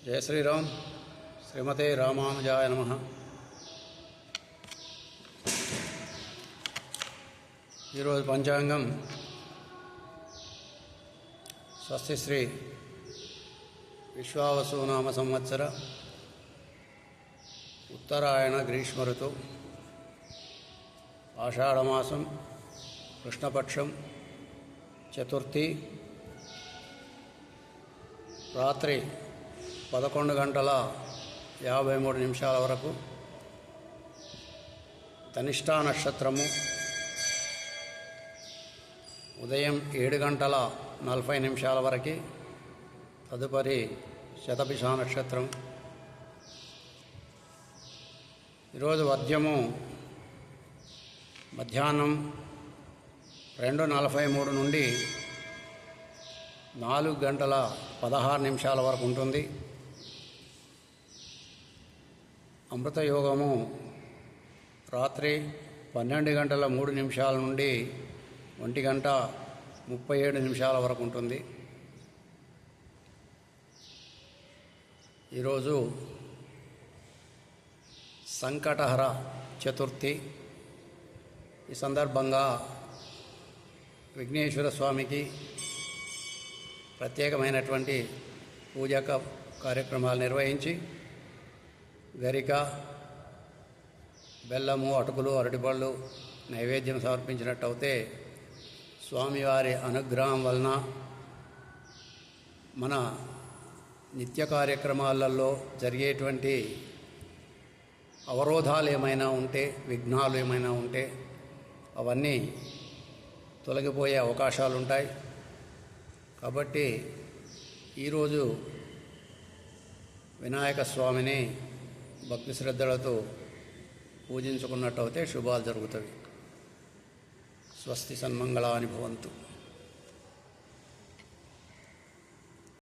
జయ శ్రీరామ్. శ్రీమతే రామానుజాయ నమః. ఈరోజు పంచాంగం స్వస్తి శ్రీ విశ్వావసునామ సంవత్సర ఉత్తరాయణ గ్రీష్మ ఋతు ఆషాఢమాసం కృష్ణపక్షం చతుర్థి రాత్రి 11:53 వరకు ధనిష్టా నక్షత్రము, ఉదయం 7:40 వరకు తదుపరి శతభిష నక్షత్రం. ఈరోజు వర్జ్యము మధ్యాహ్నం 2:43 నుండి 4:16 వరకు ఉంటుంది. అమృతయోగము రాత్రి 12:03 నుండి 1:37 వరకు ఉంటుంది. ఈరోజు సంకటహర చతుర్థి. ఈ సందర్భంగా విఘ్నేశ్వర స్వామికి ప్రత్యేకమైనటువంటి పూజా కార్యక్రమాలు నిర్వహించి గరిక, బెల్లము, అటుకులు, అరటిపళ్ళు నైవేద్యం సమర్పించినట్టయితే స్వామివారి అనుగ్రహం వలన మన నిత్య కార్యక్రమాలలో జరిగేటువంటి అవరోధాలు ఏమైనా ఉంటే, విఘ్నాలు ఏమైనా ఉంటే అవన్నీ తొలగిపోయే అవకాశాలు ఉంటాయి. కాబట్టి ఈరోజు వినాయక స్వామిని భక్తి శ్రద్ధలతో పూజించుకున్నట్టయితే శుభాలు జరుగుతాయి. స్వస్తి సన్మంగళాని భవంతు.